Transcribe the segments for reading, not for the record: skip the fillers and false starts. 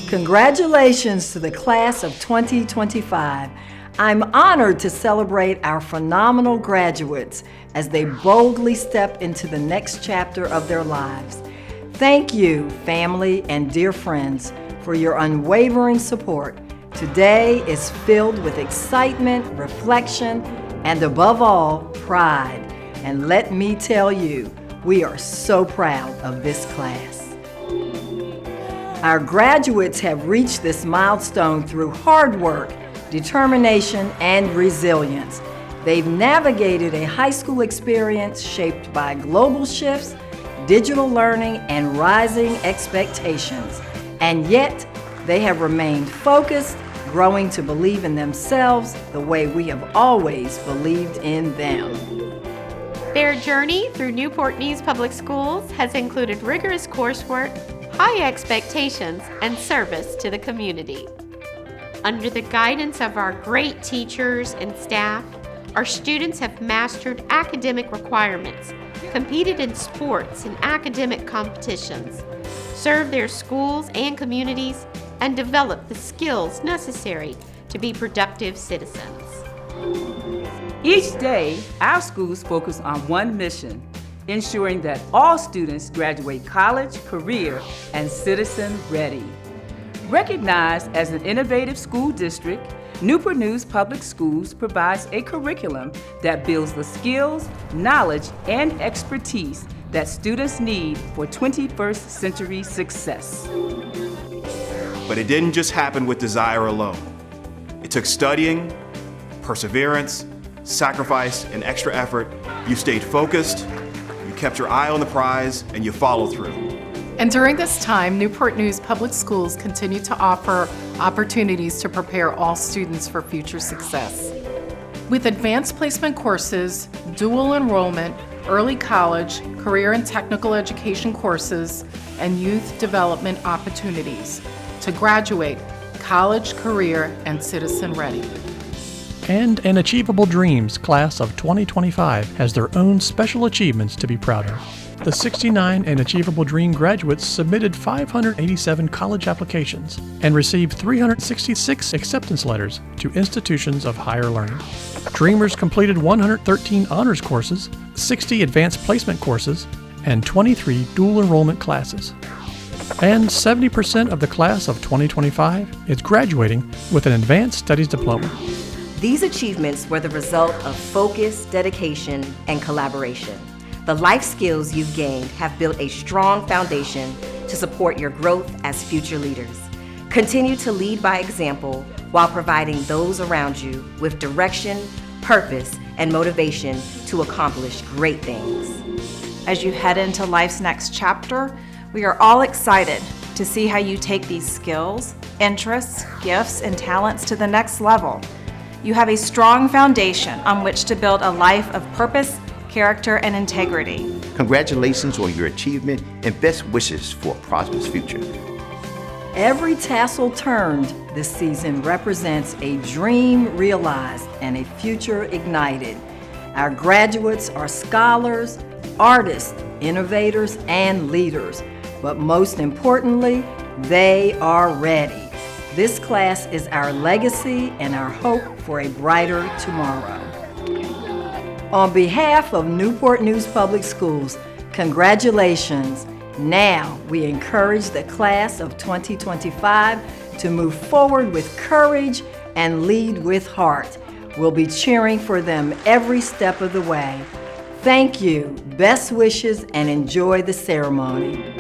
Congratulations to the class of 2025. I'm honored to celebrate our phenomenal graduates as they boldly step into the next chapter of their lives. Thank you, family and dear friends, for your unwavering support. Today is filled with excitement, reflection, and above all, pride. And let me tell you, we are so proud of this class. Our graduates have reached this milestone through hard work, determination, and resilience. They've navigated a high school experience shaped by global shifts, digital learning, and rising expectations. And yet, they have remained focused, growing to believe in themselves the way we have always believed in them. Their journey through Newport News Public Schools has included rigorous coursework, high expectations, and service to the community. Under the guidance of our great teachers and staff, our students have mastered academic requirements, competed in sports and academic competitions, served their schools and communities, and developed the skills necessary to be productive citizens. Each day, our schools focus on one mission: ensuring that all students graduate college, career, and citizen ready. Recognized as an innovative school district, Newport News Public Schools provides a curriculum that builds the skills, knowledge, and expertise that students need for 21st century success. But it didn't just happen with desire alone. It took studying, perseverance, sacrifice, and extra effort. You stayed focused, you kept your eye on the prize, and you followed through. And during this time, Newport News Public Schools continue to offer opportunities to prepare all students for future success. With advanced placement courses, dual enrollment, early college, career and technical education courses, and youth development opportunities to graduate college, career, and citizen ready. And an Achievable Dreams class of 2025 has their own special achievements to be proud of. The 69 and Achievable Dream graduates submitted 587 college applications and received 366 acceptance letters to institutions of higher learning. Dreamers completed 113 honors courses, 60 advanced placement courses, and 23 dual enrollment classes. And 70% of the class of 2025 is graduating with an advanced studies diploma. These achievements were the result of focus, dedication, and collaboration. The life skills you've gained have built a strong foundation to support your growth as future leaders. Continue to lead by example while providing those around you with direction, purpose, and motivation to accomplish great things. As you head into life's next chapter, we are all excited to see how you take these skills, interests, gifts, and talents to the next level. You have a strong foundation on which to build a life of purpose, character, and integrity. Congratulations on your achievement and best wishes for a prosperous future. Every tassel turned this season represents a dream realized and a future ignited. Our graduates are scholars, artists, innovators, and leaders. But most importantly, they are ready. This class is our legacy and our hope for a brighter tomorrow. On behalf of Newport News Public Schools, congratulations. Now we encourage the class of 2025 to move forward with courage and lead with heart. We'll be cheering for them every step of the way. Thank you, best wishes, and enjoy the ceremony.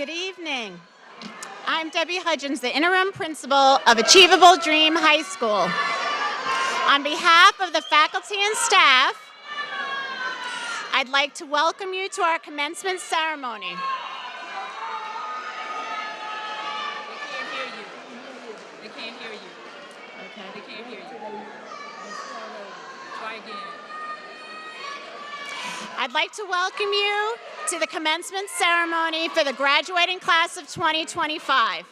Good evening. I'm Debbie Hudgens, the interim principal of Achievable Dream High School. On behalf of the faculty and staff, I'd like to welcome you to our commencement ceremony. They can't hear you. Okay. They can't hear you. Try again. I'd like to welcome you to the commencement ceremony for the graduating class of 2025.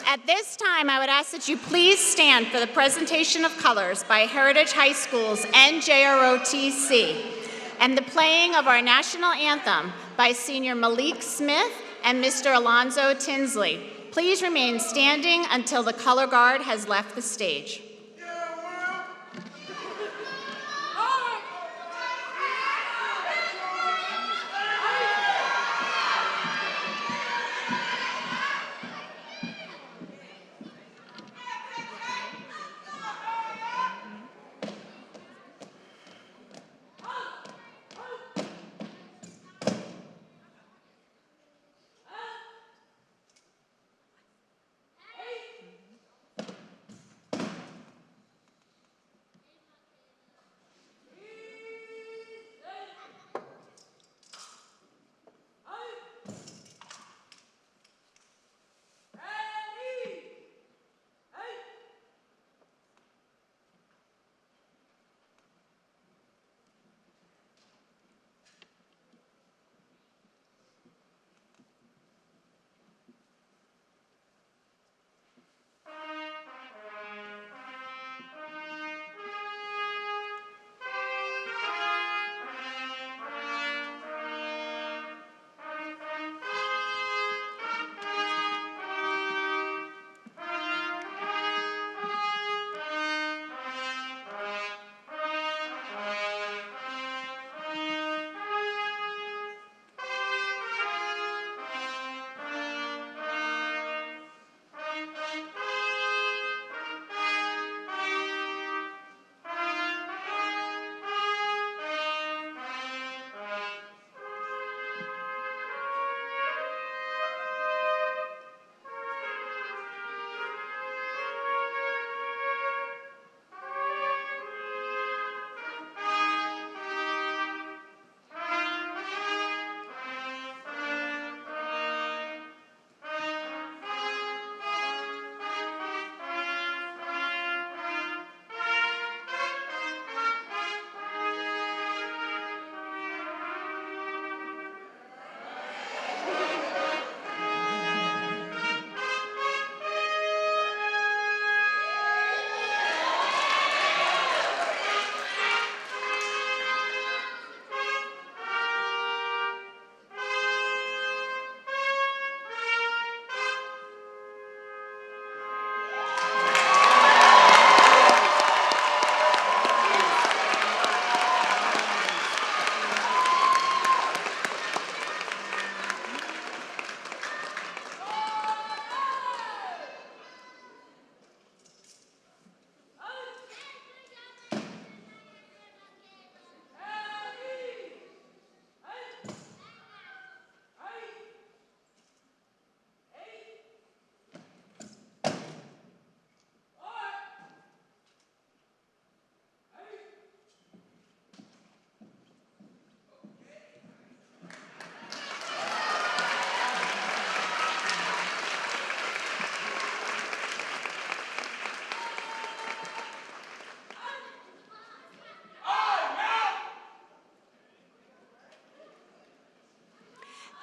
At this time, I would ask that you please stand for the presentation of colors by Heritage High School's NJROTC and the playing of our national anthem by Senior Malik Smith and Mr. Alonzo Tinsley. Please remain standing until the color guard has left the stage.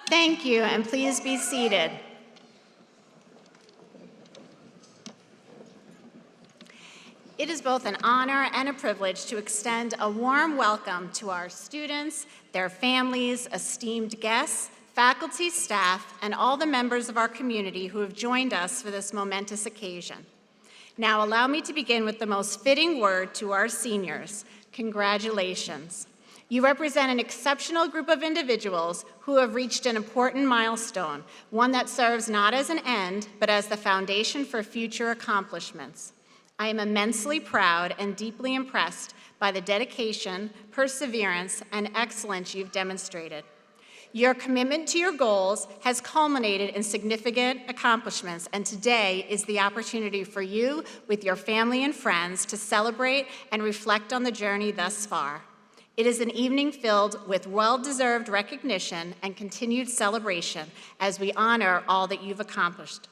Thank you, and please be seated. It is both an honor and a privilege to extend a warm welcome to our students, their families, esteemed guests, faculty, staff, and all the members of our community who have joined us for this momentous occasion. Now allow me to begin with the most fitting word to our seniors. Congratulations. You represent an exceptional group of individuals who have reached an important milestone, one that serves not as an end, but as the foundation for future accomplishments. I am immensely proud and deeply impressed by the dedication, perseverance, and excellence you've demonstrated. Your commitment to your goals has culminated in significant accomplishments, and today is the opportunity for you, with your family and friends, to celebrate and reflect on the journey thus far. It is an evening filled with well-deserved recognition and continued celebration as we honor all that you've accomplished.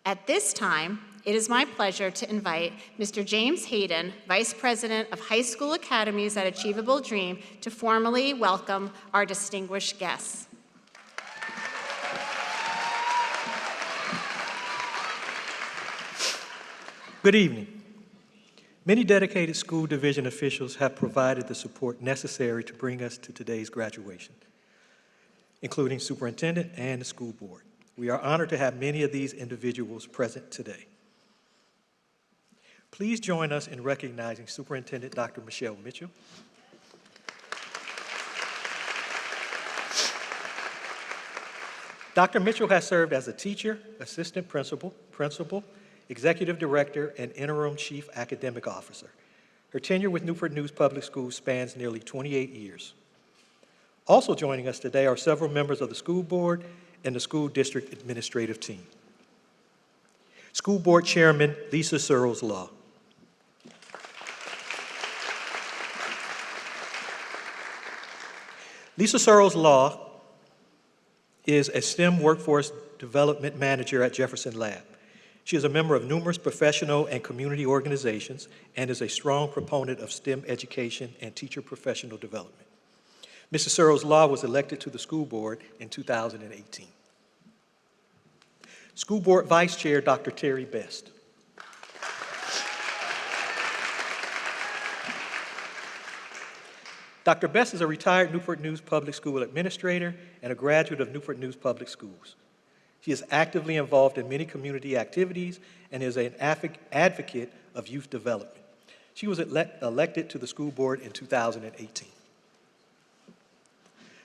At this time, it is my pleasure to invite Mr. James Hayden, Vice President of High School Academies at Achievable Dream, to formally welcome our distinguished guests. Good evening. Many dedicated school division officials have provided the support necessary to bring us to today's graduation, including superintendent and the school board. We are honored to have many of these individuals present today. Please join us in recognizing Superintendent Dr. Michelle Mitchell, Dr. Mitchell has served as a teacher, assistant principal, executive director, and interim chief academic officer. Her tenure with Newport News Public Schools spans nearly 28 years. Also joining us today are several members of the school board and the school district administrative team. School Board Chairman Lisa Searles Law. Lisa Searles Law is a STEM workforce development manager at Jefferson Lab. She is a member of numerous professional and community organizations and is a strong proponent of STEM education and teacher professional development. Mrs. Searles Law was elected to the school board in 2018. School Board Vice Chair, Dr. Terry Best. Dr. Best is a retired Newport News Public School administrator and a graduate of Newport News Public Schools. She is actively involved in many community activities and is an advocate of youth development. She was elected to the school board in 2018.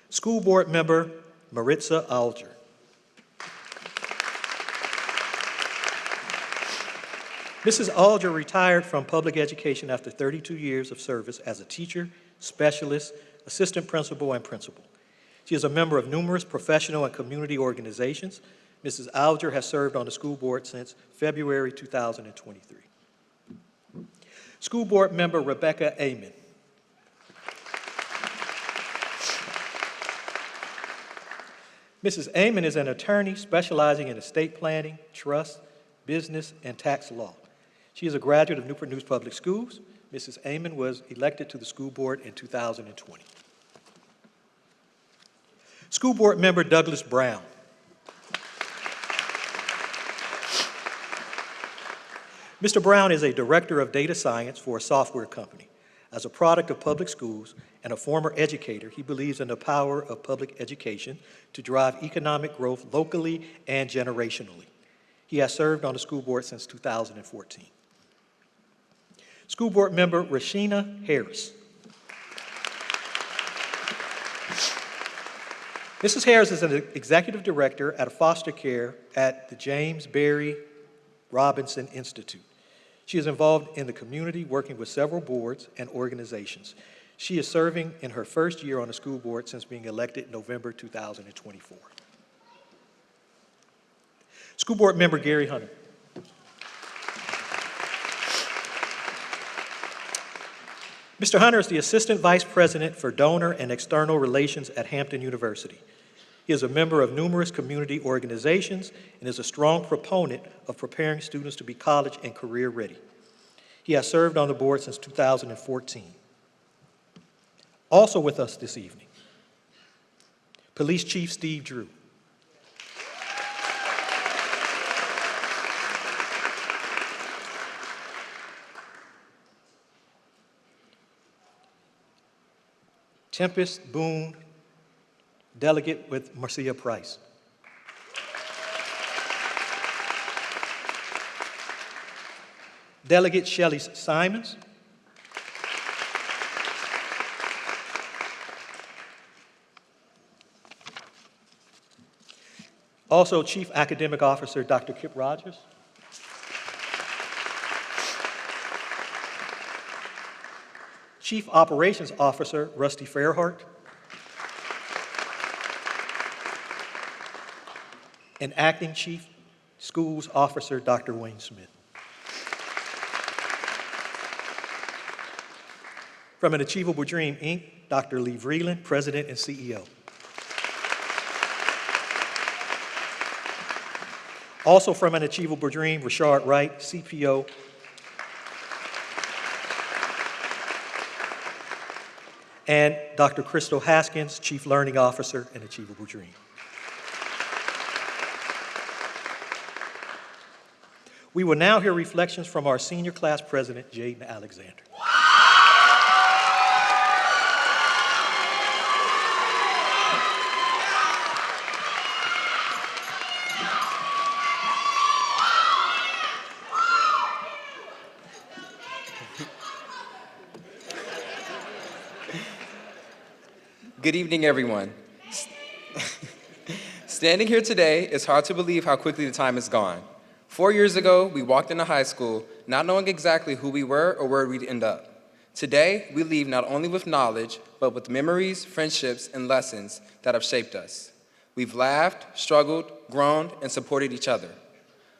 School board member Maritza Alger. Mrs. Alger retired from public education after 32 years of service as a teacher, specialist, assistant principal, and principal. She is a member of numerous professional and community organizations. Mrs. Alger has served on the school board since February 2023. School board member Rebecca Amen. Mrs. Amen is an attorney specializing in estate planning, trust, business, and tax law. She is a graduate of Newport News Public Schools. Mrs. Amen was elected to the school board in 2020. School board member Douglas Brown. Mr. Brown is a director of data science for a software company. As a product of public schools and a former educator, he believes in the power of public education to drive economic growth locally and generationally. He has served on the school board since 2014. School board member Rashina Harris. Mrs. Harris is an executive director at a foster care at the James Berry Robinson Institute. She is involved in the community, working with several boards and organizations. She is serving in her first year on the school board since being elected in November 2024. School board member Gary Hunter. Mr. Hunter is the Assistant Vice President for Donor and External Relations at Hampton University. He is a member of numerous community organizations and is a strong proponent of preparing students to be college and career ready. He has served on the board since 2014. Also with us this evening, Police Chief Steve Drew. Tempest Boone, delegate with Marcia Price. Delegate Shelley Simons. Also, Chief Academic Officer Dr. Kip Rogers. Chief Operations Officer Rusty Fairhart. and Acting Chief Schools Officer, Dr. Wayne Smith. From an Achievable Dream, Inc., Dr. Lee Vreeland, President and CEO. Also from an Achievable Dream, Rashard Wright, CPO. And Dr. Crystal Haskins, Chief Learning Officer and Achievable Dream. We will now hear reflections from our senior class president, Jaden Alexander. Good evening, everyone. Standing here today, it's hard to believe how quickly the time has gone. 4 years ago, we walked into high school not knowing exactly who we were or where we'd end up. Today, we leave not only with knowledge, but with memories, friendships, and lessons that have shaped us. We've laughed, struggled, grown, and supported each other.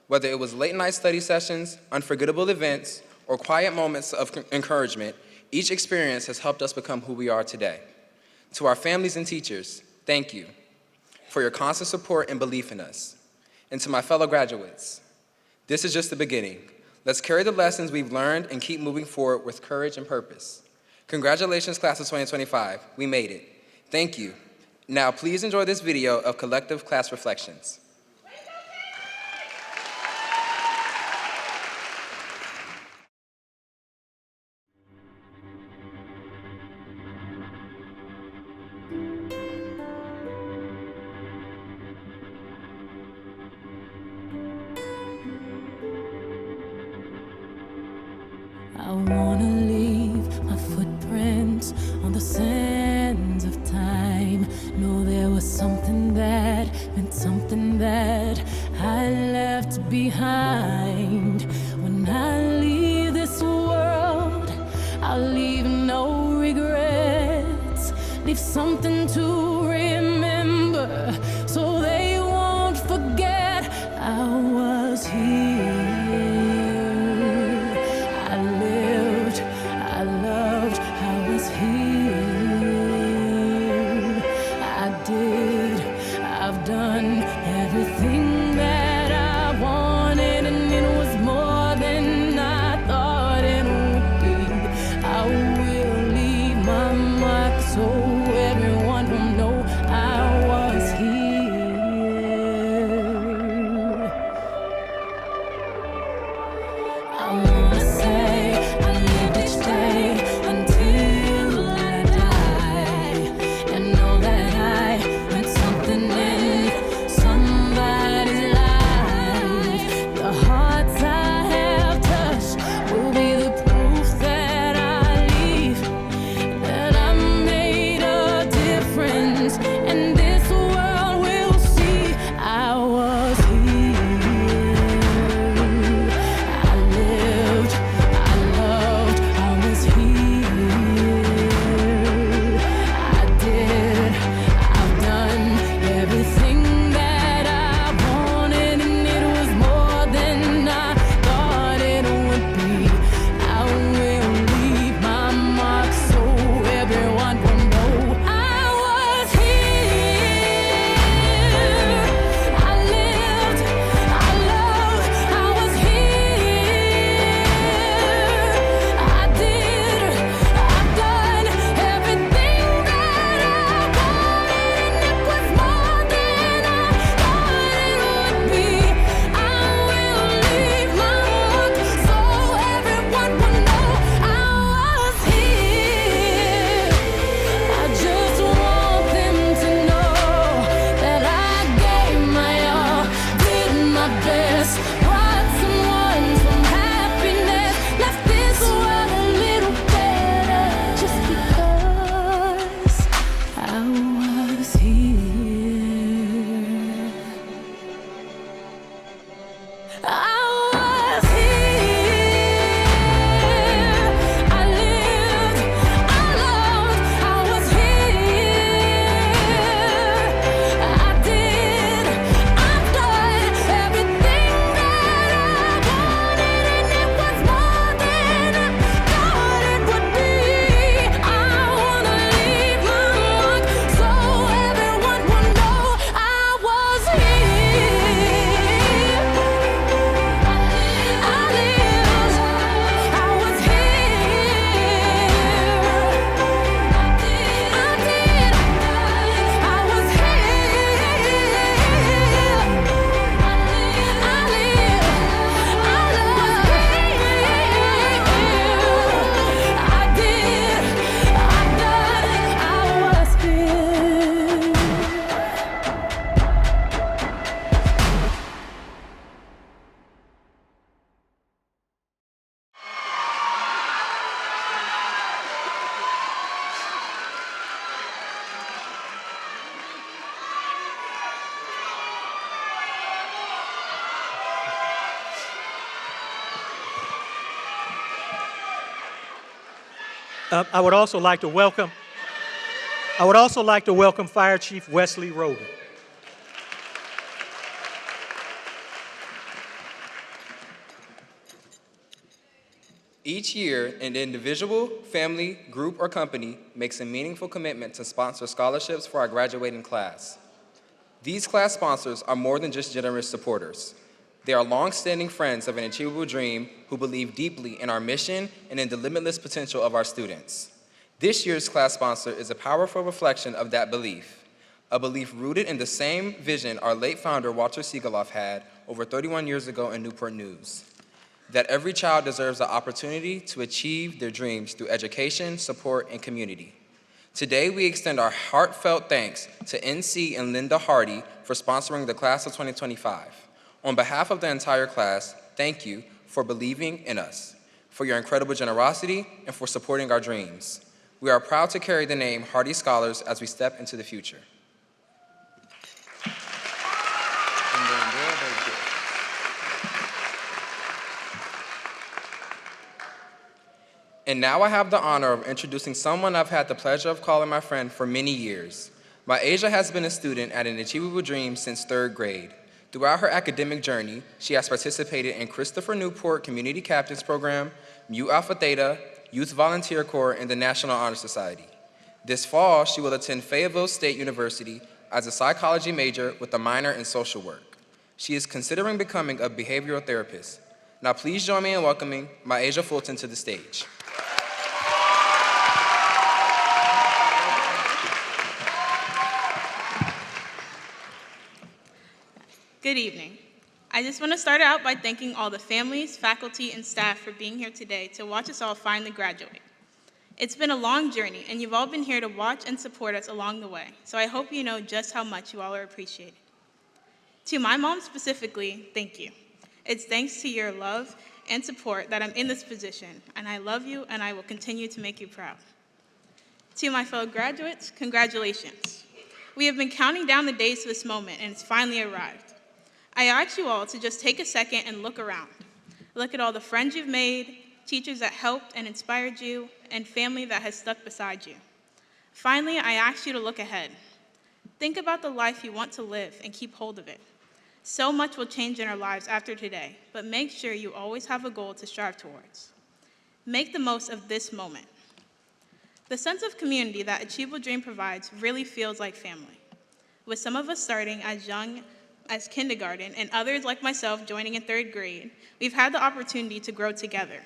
Whether it was late-night study sessions, unforgettable events, or quiet moments of encouragement, each experience has helped us become who we are today. To our families and teachers, thank you for your constant support and belief in us. And to my fellow graduates, this is just the beginning. Let's carry the lessons we've learned and keep moving forward with courage and purpose. Congratulations, class of 2025. We made it. Thank you. Now, please enjoy this video of collective class reflections. I wanna leave my footprints on the sands of time. Know there was something that meant something that I left behind. When I leave this world, I'll leave no regrets. Leave something to remember so they won't forget I was here. Everything that I wanted, and it was more than I thought it would be. I will leave my mark so everyone will know I was here. I wanna say I lived each day until I die, and know that I meant something in somebody's life. The hearts I have touched will be the proof that I leave, that I made a difference, and this world will see I was here. I lived, I loved, I was here. I did, I've done everything that I wanted, and it was more than I thought it would be. I will leave my mark so everyone will know I was here. I lived, I loved, I was here. I did, I've done everything that I wanted, and it was more than I thought it would be. I will leave my mark so everyone will know I was here. I just want them to know that I gave my all, did my best, brought someone some happiness, left this world a little better just because I was here. I was here. I lived, I loved, I was here. I did, I've done I would also like to welcome Fire Chief Wesley Rogan. Each year, an individual, family, group, or company makes a meaningful commitment to sponsor scholarships for our graduating class. These class sponsors are more than just generous supporters. They are long-standing friends of an achievable dream who believe deeply in our mission and in the limitless potential of our students. This year's class sponsor is a powerful reflection of that belief, a belief rooted in the same vision our late founder Walter Siegeloff had over 31 years ago in Newport News, that every child deserves the opportunity to achieve their dreams through education, support, and community. Today, we extend our heartfelt thanks to NC and Linda Hardy for sponsoring the class of 2025. On behalf of the entire class, thank you for believing in us, for your incredible generosity, and for supporting our dreams. We are proud to carry the name Hardy Scholars as we step into the future. And now I have the honor of introducing someone I've had the pleasure of calling my friend for many years. Myasia has been a student at an Achievable Dream since 3rd grade. Throughout her academic journey, she has participated in Christopher Newport Community Captains Program, Mu Alpha Theta, Youth Volunteer Corps, and the National Honor Society. This fall, she will attend Fayetteville State University as a psychology major with a minor in social work. She is considering becoming a behavioral therapist. Now please join me in welcoming Myasia Fulton to the stage. Good evening. I just want to start out by thanking all the families, faculty, and staff for being here today to watch us all finally graduate. It's been a long journey, and you've all been here to watch and support us along the way, so I hope you know just how much you all are appreciated. To my mom specifically, thank you. It's thanks to your love and support that I'm in this position, and I love you, and I will continue to make you proud. To my fellow graduates, congratulations. We have been counting down the days to this moment, and it's finally arrived. I ask you all to just take a second and look around. Look at all the friends you've made, teachers that helped and inspired you, and family that has stuck beside you. Finally, I ask you to look ahead. Think about the life you want to live and keep hold of it. So much will change in our lives after today, but make sure you always have a goal to strive towards. Make the most of this moment. The sense of community that Achievable Dream provides really feels like family. With some of us starting as young as kindergarten and others like myself joining in 3rd grade, we've had the opportunity to grow together.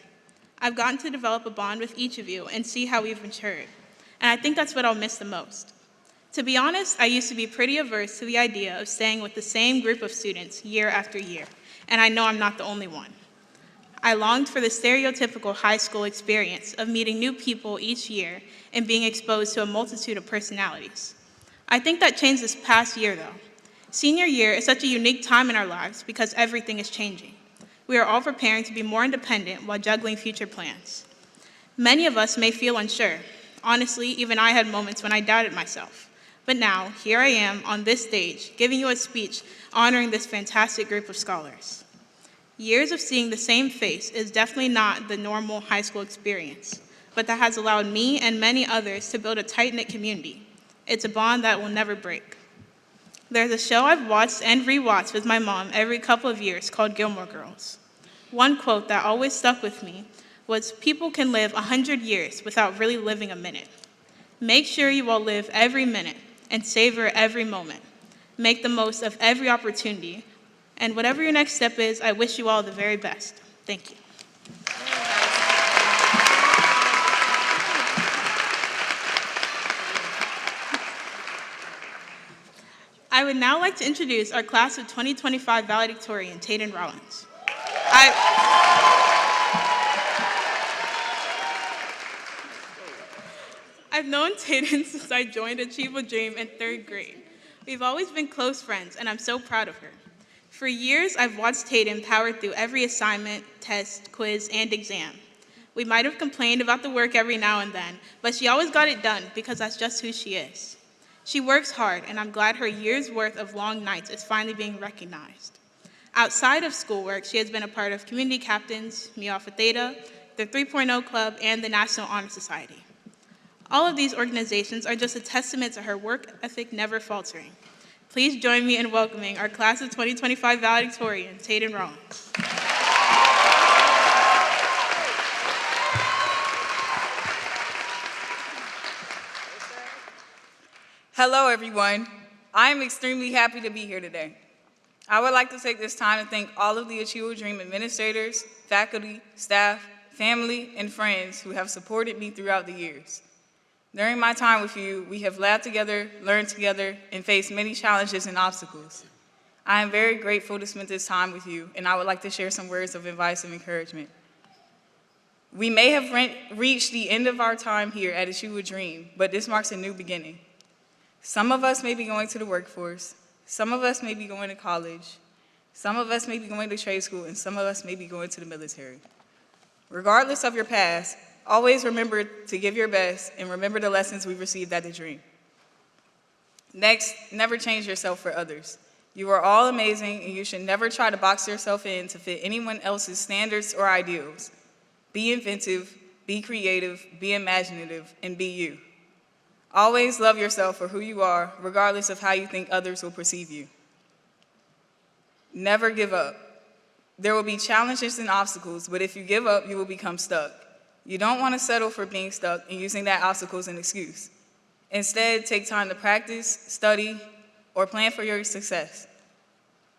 I've gotten to develop a bond with each of you and see how we've matured, and I think that's what I'll miss the most. To be honest, I used to be pretty averse to the idea of staying with the same group of students year after year, and I know I'm not the only one. I longed for the stereotypical high school experience of meeting new people each year and being exposed to a multitude of personalities. I think that changed this past year, though. Senior year is such a unique time in our lives because everything is changing. We are all preparing to be more independent while juggling future plans. Many of us may feel unsure. Honestly, even I had moments when I doubted myself. But now, here I am on this stage, giving you a speech honoring this fantastic group of scholars. Years of seeing the same face is definitely not the normal high school experience, but that has allowed me and many others to build a tight-knit community. It's a bond that will never break. There's a show I've watched and rewatched with my mom every couple of years called Gilmore Girls. One quote that always stuck with me was, "People can live 100 years without really living a minute." Make sure you all live every minute and savor every moment. Make the most of every opportunity. And whatever your next step is, I wish you all the very best. Thank you. I would now like to introduce our class of 2025 valedictorian, Tayden Rollins. I've known Tayden since I joined Achievable Dream in 3rd grade. We've always been close friends, and I'm so proud of her. For years, I've watched Tayden power through every assignment, test, quiz, and exam. We might have complained about the work every now and then, but she always got it done because that's just who she is. She works hard, and I'm glad her year's worth of long nights is finally being recognized. Outside of schoolwork, she has been a part of Community Captains, Mu Alpha Theta, the 3.0 Club, and the National Honor Society. All of these organizations are just a testament to her work ethic never faltering. Please join me in welcoming our Class of 2025 valedictorian, Tayden Rollins. Hello, everyone. I am extremely happy to be here today. I would like to take this time to thank all of the Achievable Dream administrators, faculty, staff, family, and friends who have supported me throughout the years. During my time with you, we have laughed together, learned together, and faced many challenges and obstacles. I am very grateful to spend this time with you, and I would like to share some words of advice and encouragement. We may have reached the end of our time here at Achievable Dream, but this marks a new beginning. Some of us may be going to the workforce, some of us may be going to college, some of us may be going to trade school, and some of us may be going to the military. Regardless of your past, always remember to give your best and remember the lessons we received at the Dream. Next, never change yourself for others. You are all amazing, and you should never try to box yourself in to fit anyone else's standards or ideals. Be inventive, be creative, be imaginative, and be you. Always love yourself for who you are, regardless of how you think others will perceive you. Never give up. There will be challenges and obstacles, but if you give up, you will become stuck. You don't want to settle for being stuck and using that obstacle as an excuse. Instead, take time to practice, study, or plan for your success.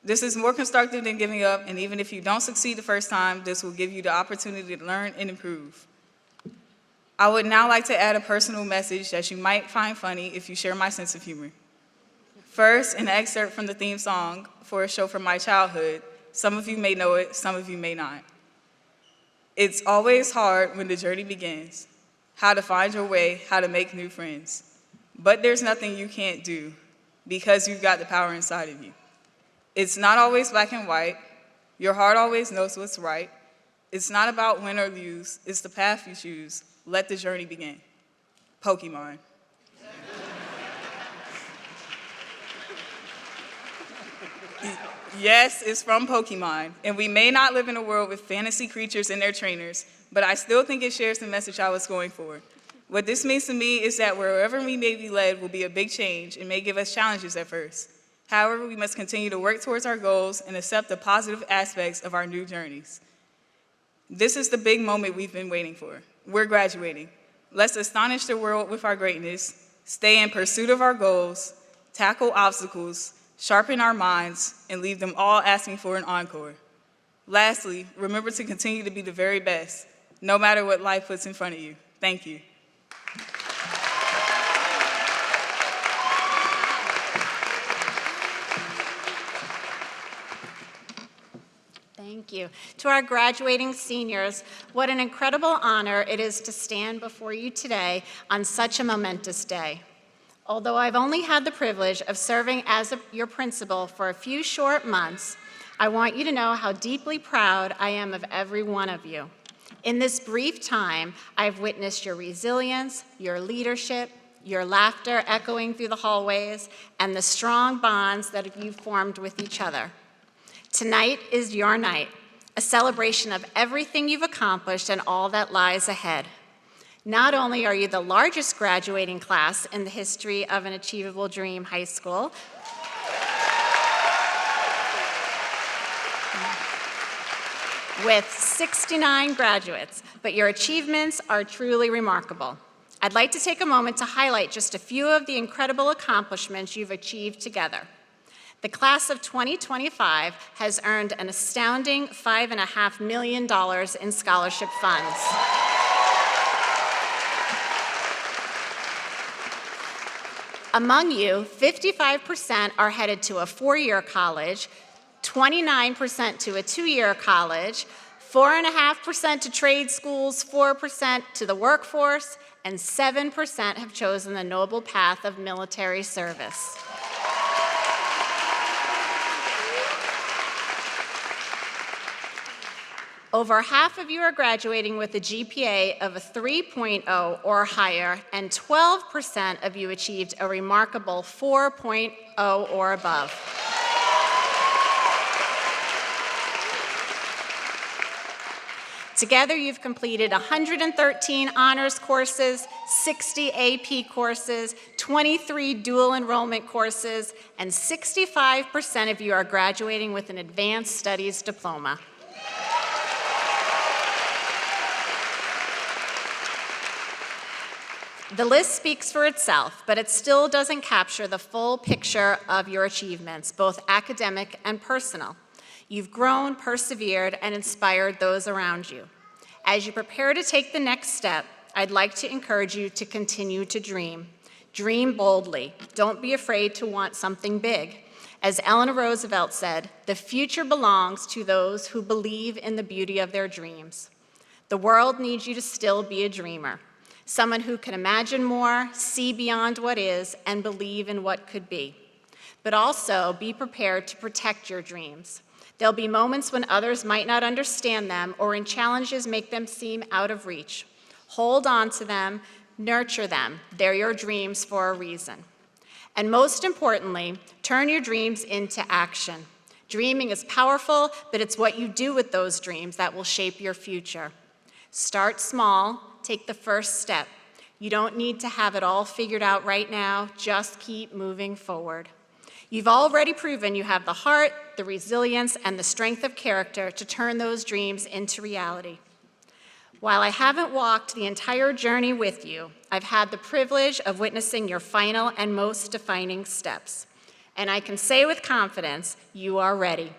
This is more constructive than giving up, and even if you don't succeed the first time, this will give you the opportunity to learn and improve. I would now like to add a personal message that you might find funny if you share my sense of humor. First, an excerpt from the theme song for a show from my childhood. Some of you may know it, some of you may not. It's always hard when the journey begins, how to find your way, how to make new friends. But there's nothing you can't do because you've got the power inside of you. It's not always black and white. Your heart always knows what's right. It's not about win or lose. It's the path you choose. Let the journey begin. Pokemon. Yes, it's from Pokemon, and we may not live in a world with fantasy creatures and their trainers, but I still think it shares the message I was going for. What this means to me is that wherever we may be led will be a big change and may give us challenges at first. However, we must continue to work towards our goals and accept the positive aspects of our new journeys. This is the big moment we've been waiting for. We're graduating. Let's astonish the world with our greatness, stay in pursuit of our goals, tackle obstacles, sharpen our minds, and leave them all asking for an encore. Lastly, remember to continue to be the very best, no matter what life puts in front of you. Thank you. Thank you. To our graduating seniors, what an incredible honor it is to stand before you today on such a momentous day. Although I've only had the privilege of serving as your principal for a few short months, I want you to know how deeply proud I am of every one of you. In this brief time, I've witnessed your resilience, your leadership, your laughter echoing through the hallways, and the strong bonds that you've formed with each other. Tonight is your night, a celebration of everything you've accomplished and all that lies ahead. Not only are you the largest graduating class in the history of an Achievable Dream High School, with 69 graduates, but your achievements are truly remarkable. I'd like to take a moment to highlight just a few of the incredible accomplishments you've achieved together. The class of 2025 has earned an astounding $5.5 million in scholarship funds. Among you, 55% are headed to a four-year college, 29% to a two-year college, 4.5% to trade schools, 4% to the workforce, and 7% have chosen the noble path of military service. Over half of you are graduating with a GPA of a 3.0 or higher, and 12% of you achieved a remarkable 4.0 or above. Together, you've completed 113 honors courses, 60 AP courses, 23 dual enrollment courses, and 65% of you are graduating with an advanced studies diploma. The list speaks for itself, but it still doesn't capture the full picture of your achievements, both academic and personal. You've grown, persevered, and inspired those around you. As you prepare to take the next step, I'd like to encourage you to continue to dream. Dream boldly. Don't be afraid to want something big. As Eleanor Roosevelt said, the future belongs to those who believe in the beauty of their dreams. The world needs you to still be a dreamer, someone who can imagine more, see beyond what is, and believe in what could be. But also be prepared to protect your dreams. There'll be moments when others might not understand them or when challenges make them seem out of reach. Hold on to them, nurture them. They're your dreams for a reason. And most importantly, turn your dreams into action. Dreaming is powerful, but it's what you do with those dreams that will shape your future. Start small, take the first step. You don't need to have it all figured out right now, just keep moving forward. You've already proven you have the heart, the resilience, and the strength of character to turn those dreams into reality. While I haven't walked the entire journey with you, I've had the privilege of witnessing your final and most defining steps. And I can say with confidence, you are ready.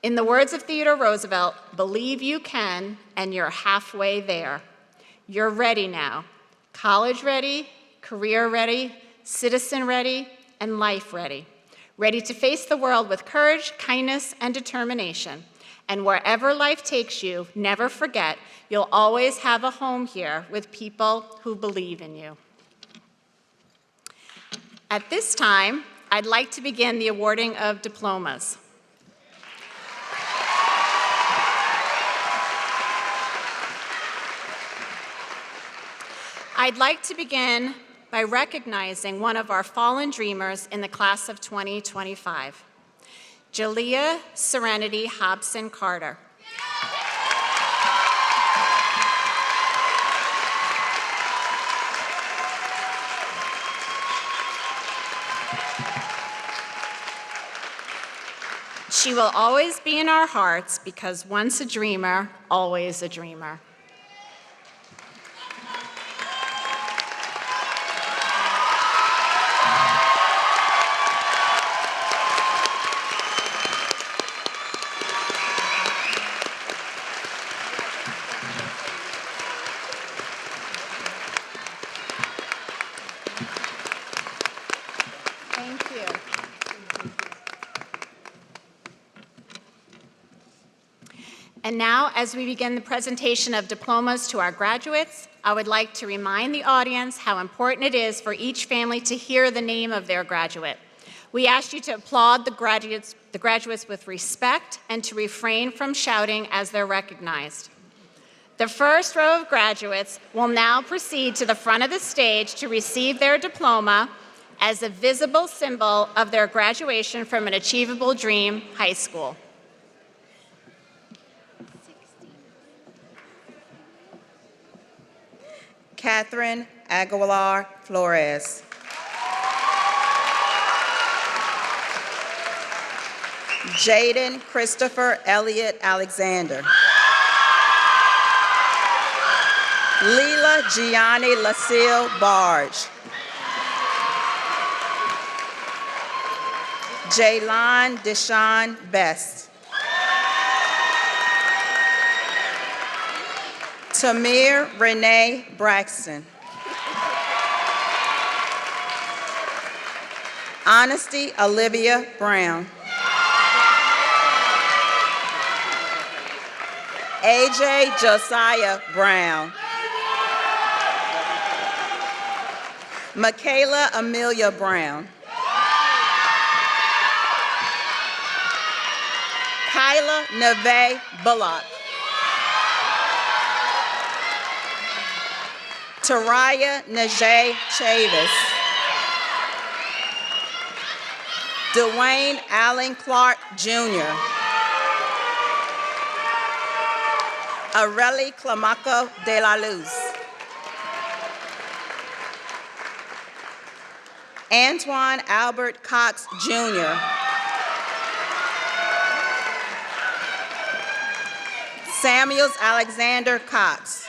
In the words of Theodore Roosevelt, believe you can, and you're halfway there. You're ready now. College ready, career ready, citizen ready, and life ready. Ready to face the world with courage, kindness, and determination. And wherever life takes you, never forget, you'll always have a home here with people who believe in you. At this time, I'd like to begin the awarding of diplomas. I'd like to begin by recognizing one of our fallen dreamers in the class of 2025, Jalea Serenity Hobson Carter. She will always be in our hearts because once a dreamer, always a dreamer. And now, as we begin the presentation of diplomas to our graduates, I would like to remind the audience how important it is for each family to hear the name of their graduate. We ask you to applaud the graduates with respect and to refrain from shouting as they're recognized. The first row of graduates will now proceed to the front of the stage to receive their diploma as a visible symbol of their graduation from an Achievable Dream High School. Catherine Aguilar Flores. Jaden Christopher Elliott Alexander. Leela Gianni Lacille Barge. Jaylon Deshawn Best. Tamir Renee Braxton. Honesty Olivia Brown. AJ Josiah Brown. Michaela Amelia Brown. Kyla Neve Bullock. Taraya Najee Chavis. Dwayne Allen Clark, Jr. Aurelie Clamaco de la Luz. Antoine Albert Cox, Jr. Samuels Alexander Cox.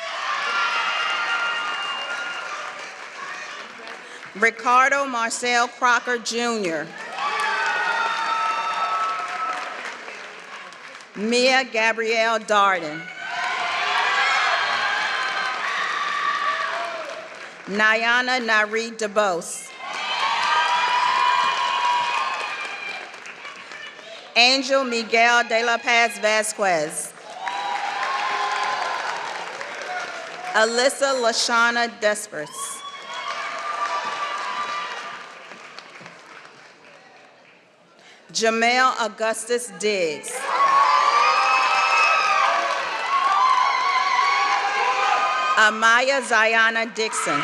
Ricardo Marcel Crocker, Jr. Mia Gabrielle Darden. Nayana Nari DeBose. Angel Miguel de la Paz Vasquez. Alyssa Lashana Despers. Jamel Augustus Diggs. Amaya Ziana Dixon.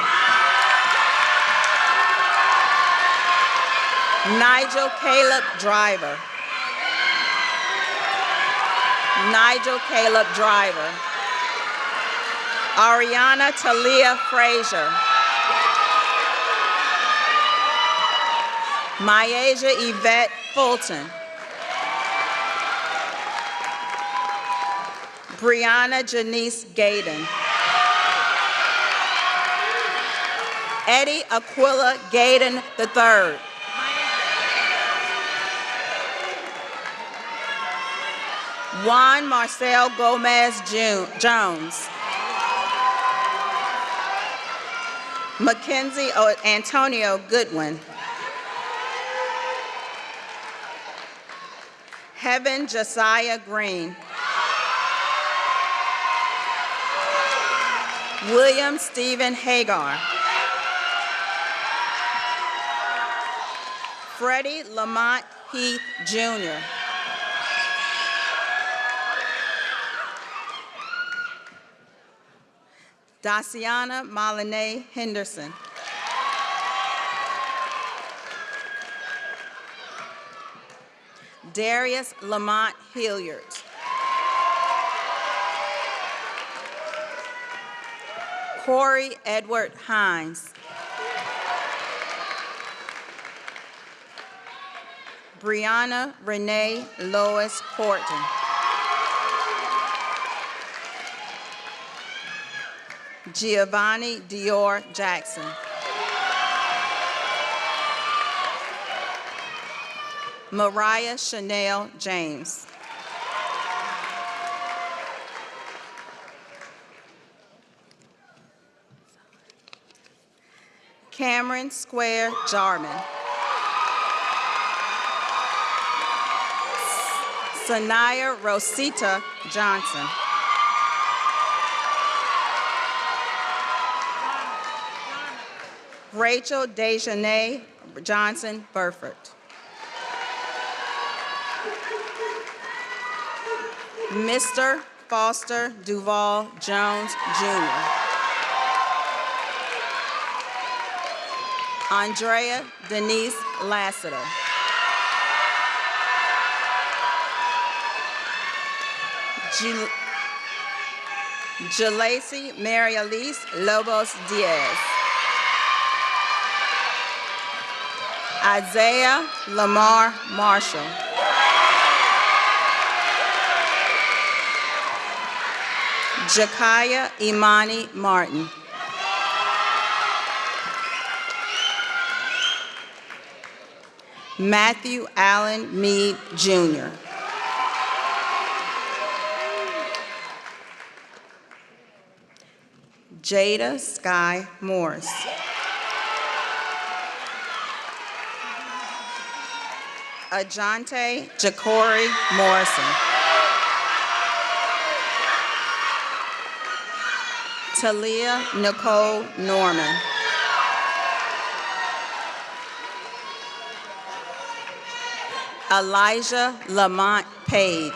Nigel Caleb Driver. Nigel Caleb Driver. Ariana Talia Frazier. Myasia Yvette Fulton. Brianna Janice Gaden. Eddie Aquila Gaden III. Juan Marcel Gomez Jones. Mackenzie Antonio Goodwin. Heaven Josiah Green. William Stephen Hagar. Freddie Lamont Heath Jr. Daciana Molinay Henderson. Darius Lamont Hilliard. Corey Edward Hines. Brianna Renee Lois Horton. Giovanni Dior Jackson. Mariah Chanel James. Cameron Square Jarman. Sanaya Rosita Johnson. Rachel Dejanay Johnson Burford. Mr. Foster Duval Jones, Jr. Andrea Denise Lassiter. Jalacy Mary Elise Lobos Diaz. Isaiah Lamar Marshall. Jakaya Imani Martin. Matthew Allen Meade, Jr. Jada Sky Morris. Ajante Ja'Cory Morrison. Talia Nicole Norman. Elijah Lamont Page.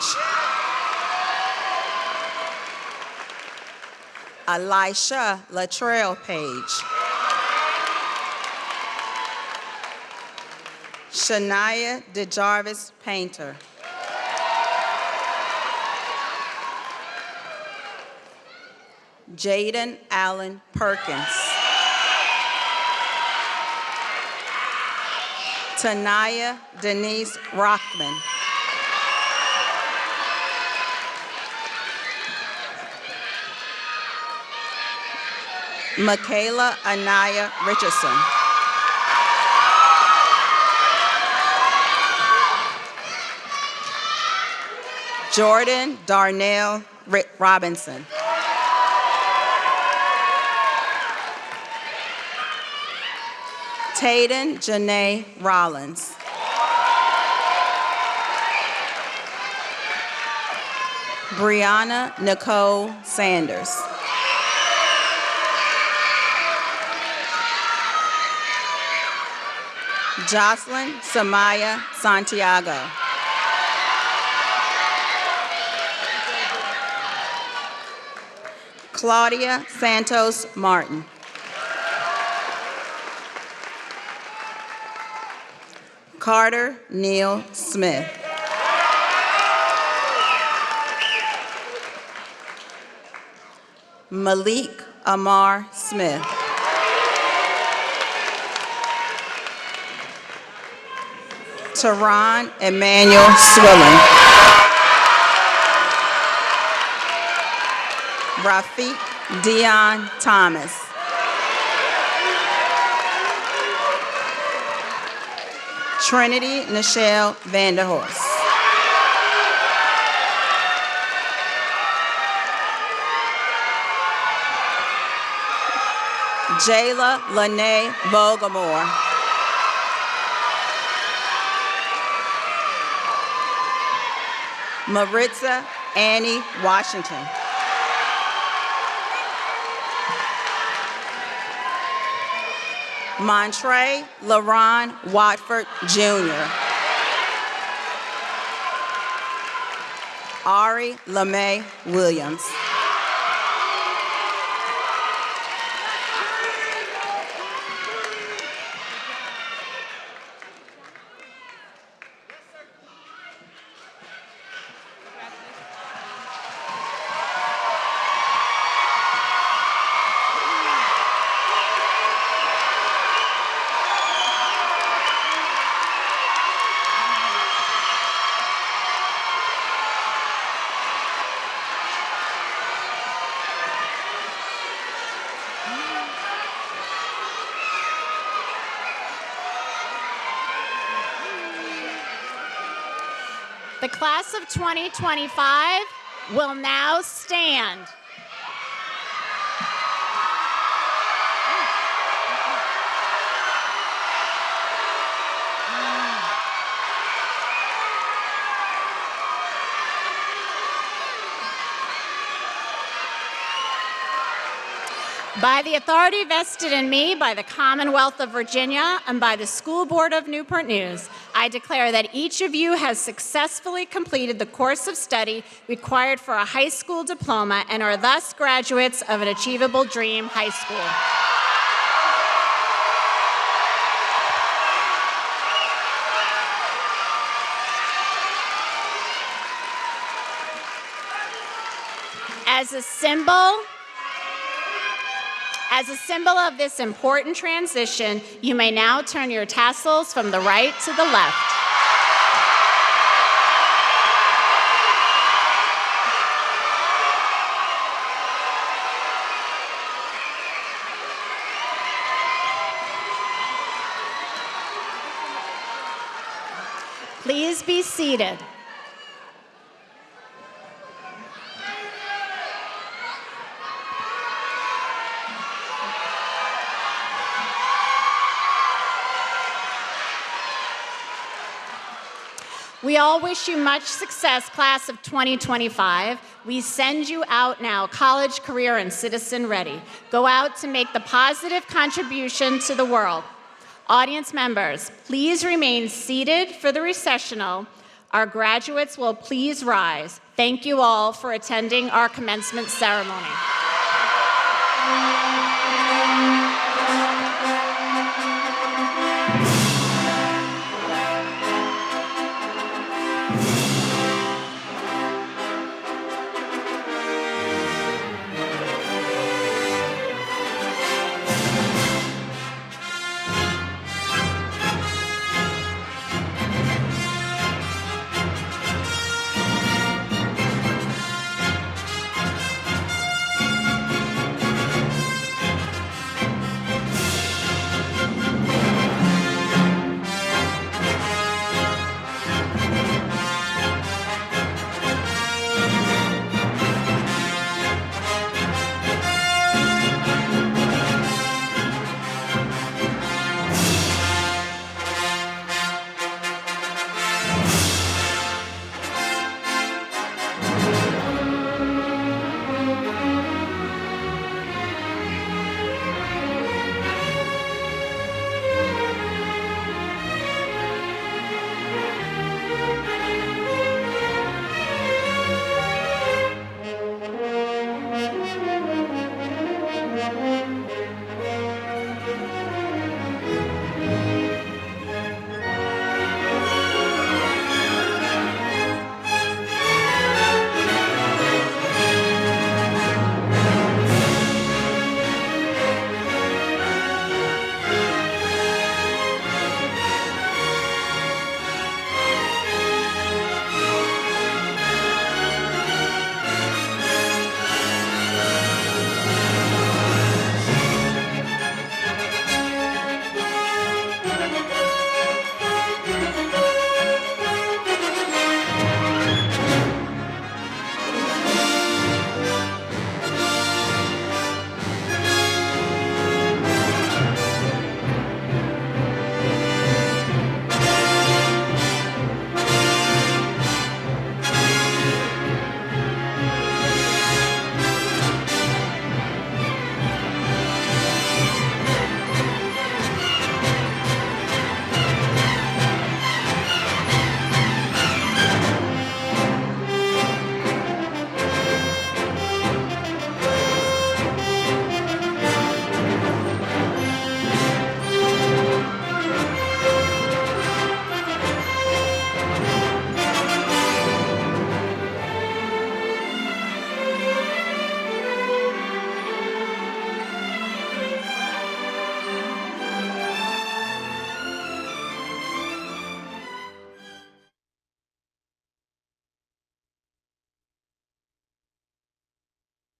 Elisha Latrell Page. Shania DeJarvis Painter. Jaden Allen Perkins. Tanaya Denise Rockman. Michaela Anaya Richardson. Jordan Darnell Robinson. Tayden Janae Rollins. Brianna Nicole Sanders. Jocelyn Samaya Santiago. Claudia Santos Martin. Carter Neal Smith. Malik Amar Smith. Teron Emmanuel Swilling. Rafiq Dion Thomas. Trinity Nichelle Vanderhorst. Jayla Lene Vogelmore. Maritza Annie Washington. Montre LaRon Watford Jr. Ari LeMay Williams. The class of 2025 will now stand. By the authority vested in me by the Commonwealth of Virginia and by the School Board of Newport News, I declare that each of you has successfully completed the course of study required for a high school diploma and are thus graduates of an Achievable Dream High School. As a symbol of this important transition, you may now turn your tassels from the right to the left. Please be seated. We all wish you much success, class of 2025. We send you out now, college, career, and citizen ready. Go out to make the positive contribution to the world. Audience members, please remain seated for the recessional. Our graduates will please rise. Thank you all for attending our commencement ceremony.